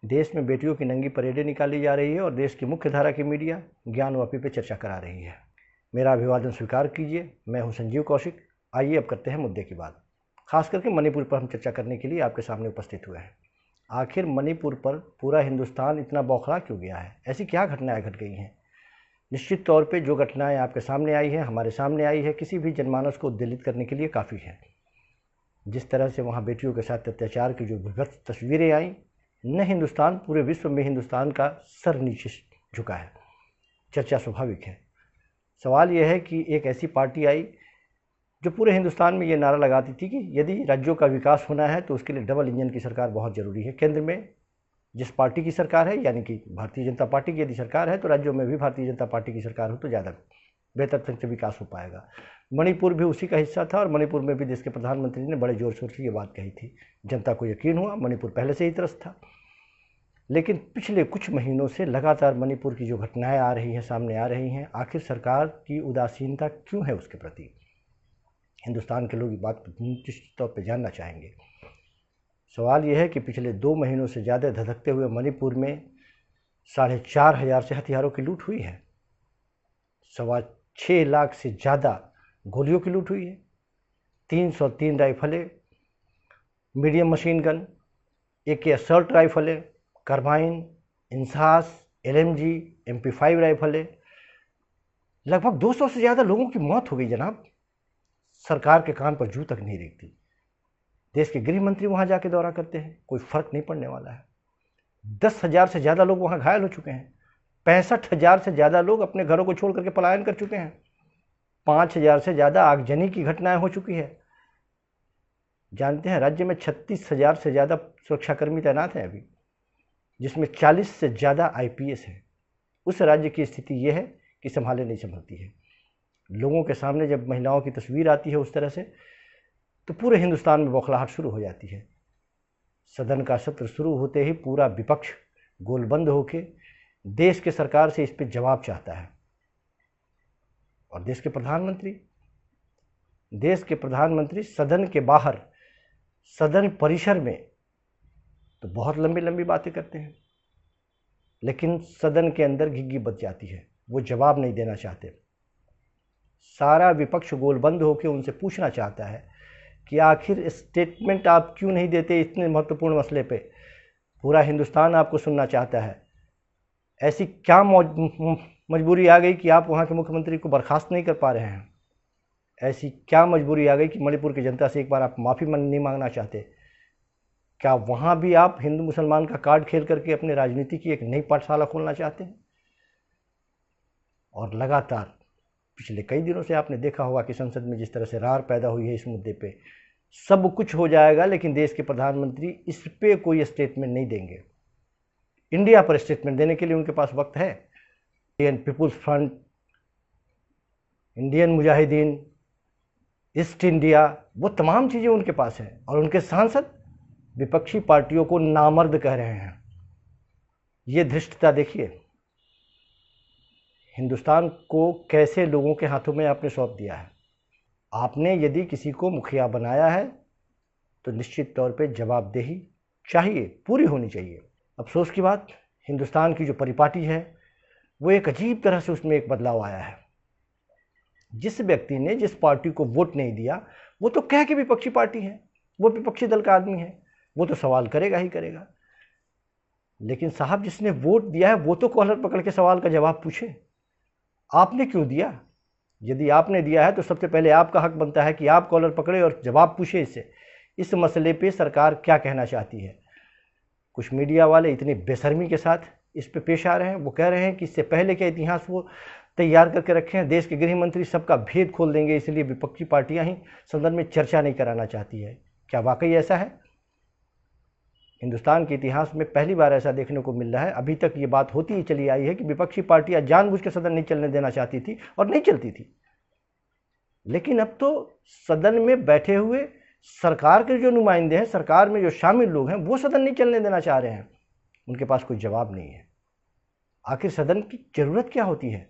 देश में बेटियों की नंगी परेडें निकाली जा रही है और देश की मुख्य धारा की मीडिया ज्ञानवापी पे चर्चा करा रही है। मेरा अभिवादन स्वीकार कीजिए। मैं हूं संजीव कौशिक। आइए अब करते हैं मुद्दे की बात। खास करके मणिपुर पर हम चर्चा करने के लिए आपके सामने उपस्थित हुए हैं। आखिर मणिपुर पर पूरा हिंदुस्तान इतना बौखला क्यों गया है? ऐसी क्या घटनाएं घट गई हैं? निश्चित तौर पे जो घटनाएं आपके सामने आई हैं, हमारे सामने आई है, किसी भी जनमानस को उद्वेलित करने के लिए काफ़ी है। जिस तरह से वहाँ बेटियों के साथ अत्याचार की जो विभत्स तस्वीरें आई, न हिंदुस्तान, पूरे विश्व में हिंदुस्तान का सर नीचे झुका है। चर्चा स्वाभाविक है। सवाल यह है कि एक ऐसी पार्टी आई जो पूरे हिंदुस्तान में ये नारा लगाती थी कि यदि राज्यों का विकास होना है तो उसके लिए डबल इंजन की सरकार बहुत ज़रूरी है। केंद्र में जिस पार्टी की सरकार है, यानी कि भारतीय जनता पार्टी की यदि सरकार है, तो राज्यों में भी भारतीय जनता पार्टी की सरकार हो तो ज़्यादा बेहतर ढंग से विकास हो पाएगा। मणिपुर भी उसी का हिस्सा था और मणिपुर में भी देश के प्रधानमंत्री ने बड़े जोर शोर से ये बात कही थी। जनता को यकीन हुआ, मणिपुर पहले से ही त्रस्त था। लेकिन पिछले कुछ महीनों से लगातार मणिपुर की जो घटनाएं आ रही हैं, सामने आ रही हैं, आखिर सरकार की उदासीनता क्यों है उसके प्रति? हिंदुस्तान के लोग ये बात निश्चित तौर पर जानना चाहेंगे। सवाल यह है कि पिछले 2 महीनों से ज़्यादा धधकते हुए मणिपुर में 4,500 से हथियारों की लूट हुई है। 6.25 लाख से ज़्यादा गोलियों की लूट हुई है। 303 राइफलें, medium machine gun, AK assault राइफलें, कार्बाइन, इंसास, LMG, MP5 राइफलें, लगभग 200 से ज़्यादा लोगों की मौत हो गई जनाब। सरकार के कान पर जू तक नहीं रेंगती। देश के गृह मंत्री वहाँ जाके दौरा करते हैं, कोई फर्क नहीं पड़ने वाला है। 10,000 से ज़्यादा लोग वहाँ घायल हो चुके हैं। 65,000 से ज़्यादा लोग अपने घरों को छोड़ करके पलायन कर चुके हैं। 5,000 से ज़्यादा आगजनी की घटनाएं हो चुकी है। जानते हैं, राज्य में 36,000 से ज़्यादा सुरक्षाकर्मी तैनात हैं अभी, जिसमें 40 से ज़्यादा IPS हैं। उस राज्य की स्थिति यह है कि संभाले नहीं संभलती है। लोगों के सामने जब महिलाओं की तस्वीर आती है उस तरह से, तो पूरे हिंदुस्तान में बौखलाहट शुरू हो जाती है। सदन का सत्र शुरू होते ही पूरा विपक्ष गोलबंद होकर देश के सरकार से इस पर जवाब चाहता है। और देश के प्रधानमंत्री सदन के बाहर, सदन परिसर में तो बहुत लंबी लंबी बातें करते हैं, लेकिन सदन के अंदर घिघी बच जाती है। वो जवाब नहीं देना चाहते। सारा विपक्ष गोलबंद होकर उनसे पूछना चाहता है कि आखिर स्टेटमेंट आप क्यों नहीं देते इतने महत्वपूर्ण मसले पे? पूरा हिंदुस्तान आपको सुनना चाहता है। ऐसी क्या मजबूरी आ गई कि आप वहाँ के मुख्यमंत्री को बर्खास्त नहीं कर पा रहे हैं? ऐसी क्या मजबूरी आ गई कि मणिपुर की जनता से एक बार आप माफ़ी नहीं मांगना चाहते? क्या वहाँ भी आप हिंदू मुसलमान का कार्ड खेल करके अपने राजनीति की एक नई पाठशाला खोलना चाहते हैं? और लगातार पिछले कई दिनों से आपने देखा होगा कि संसद में जिस तरह से रार पैदा हुई है इस मुद्दे पे। सब कुछ हो जाएगा, लेकिन देश के प्रधानमंत्री इस पे कोई स्टेटमेंट नहीं देंगे। इंडिया पर स्टेटमेंट देने के लिए उनके पास वक्त है। Indian peoples front, Indian Mujahideen, east India, वो तमाम चीज़ें उनके पास हैं। और उनके सांसद विपक्षी पार्टियों को नामर्द कह रहे हैं। ये धृष्टता देखिए। हिंदुस्तान को कैसे लोगों के हाथों में आपने सौंप दिया है। आपने यदि किसी को मुखिया बनाया है तो निश्चित तौर पे जवाबदेही चाहिए, पूरी होनी चाहिए। अफसोस की बात, हिंदुस्तान की जो परिपाटी है वो एक अजीब तरह से उसमें एक बदलाव आया है। जिस व्यक्ति ने जिस पार्टी को वोट नहीं दिया वो तो कह के विपक्षी पार्टी है, वो विपक्षी दल का आदमी है, वो तो सवाल करेगा ही करेगा। लेकिन साहब, जिसने वोट दिया है वो तो कॉलर पकड़ के सवाल का जवाब पूछे, आपने क्यों दिया? यदि आपने दिया है तो सबसे पहले आपका हक बनता है कि आप कॉलर पकड़े और जवाब पूछे इससे, इस मसले पे सरकार क्या कहना चाहती है। कुछ मीडिया वाले इतनी बेशर्मी के साथ इस पे पेश आ रहे हैं। वो कह रहे हैं कि इससे पहले के इतिहास वो तैयार करके रखे हैं, देश के गृह मंत्री सबका भेद खोल देंगे, इसलिए विपक्षी पार्टियां ही सदन में चर्चा नहीं कराना चाहती है। क्या वाकई ऐसा है? हिंदुस्तान के इतिहास में पहली बार ऐसा देखने को मिल रहा है। अभी तक ये बात होती ही चली आई है कि विपक्षी पार्टियां जानबूझ के सदन नहीं चलने देना चाहती थी और नहीं चलती थी। लेकिन अब तो सदन में बैठे हुए सरकार के जो नुमाइंदे हैं, सरकार में जो शामिल लोग हैं, वो सदन नहीं चलने देना चाह रहे हैं। उनके पास कोई जवाब नहीं है। आखिर सदन की जरूरत क्या होती है?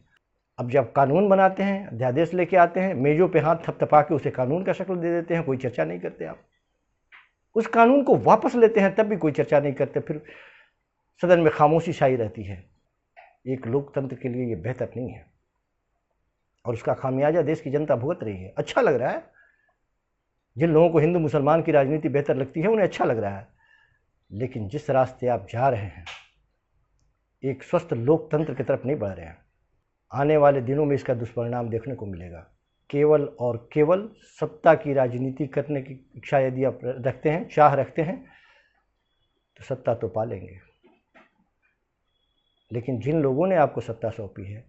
अब जब कानून बनाते हैं, अध्यादेश लेके आते हैं, मेजों पे हाथ थपथपा के उसे कानून का शक्ल दे देते हैं, कोई चर्चा नहीं करते। आप उस कानून को वापस लेते हैं तब भी कोई चर्चा नहीं करते। फिर सदन में खामोशी छाई रहती है। एक लोकतंत्र के लिए ये बेहतर नहीं है और उसका खामियाजा देश की जनता भुगत रही है। अच्छा लग रहा है, जिन लोगों को हिंदू मुसलमान की राजनीति बेहतर लगती है उन्हें अच्छा लग रहा है, लेकिन जिस रास्ते आप जा रहे हैं एक स्वस्थ लोकतंत्र की तरफ नहीं बढ़ रहे हैं। आने वाले दिनों में इसका दुष्परिणाम देखने को मिलेगा। केवल और केवल सत्ता की राजनीति करने की इच्छा यदि आप रखते हैं, चाह रखते हैं, तो सत्ता तो पा लेंगे, लेकिन जिन लोगों ने आपको सत्ता सौंपी है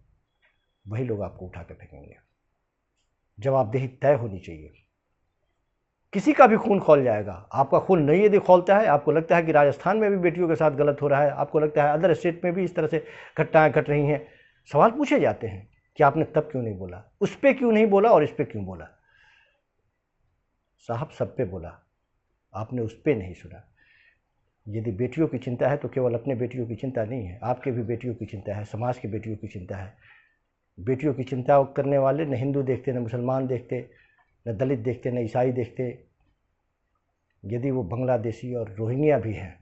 वही लोग आपको उठा कर फेंकेंगे। जवाबदेही तय होनी चाहिए। किसी का भी खून खौल जाएगा। आपका खून नहीं यदि खौलता है, आपको लगता है कि राजस्थान में भी बेटियों के साथ गलत हो रहा है, आपको लगता है अदर स्टेट में भी इस तरह से घटनाएं घट रही हैं, सवाल पूछे जाते हैं कि आपने तब क्यों नहीं बोला, उस पर क्यों नहीं बोला और इस पर क्यों बोला। साहब सब पे बोला, आपने उस पर नहीं सुना। यदि बेटियों की चिंता है तो केवल अपने बेटियों की चिंता नहीं है, आपके भी बेटियों की चिंता है, समाज की बेटियों की चिंता है। बेटियों की चिंता करने वाले न हिंदू देखते, न मुसलमान देखते, न दलित देखते, न ईसाई देखते। यदि वो बांग्लादेशी और रोहिंग्या भी हैं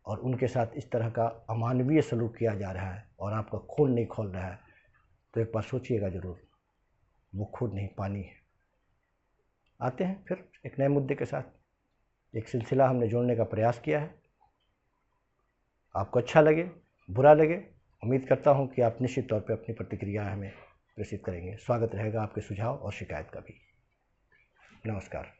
और उनके साथ इस तरह का अमानवीय सलूक किया जा रहा है और आपका खून नहीं खौल रहा है, तो एक बार सोचिएगा ज़रूर, वो खून नहीं पानी है। आते हैं फिर एक नए मुद्दे के साथ। एक सिलसिला हमने जोड़ने का प्रयास किया है। आपको अच्छा लगे, बुरा लगे, उम्मीद करता हूं कि आप निश्चित तौर पे अपनी प्रतिक्रिया हमें प्रेषित करेंगे। स्वागत रहेगा आपके सुझाव और शिकायत का भी। नमस्कार।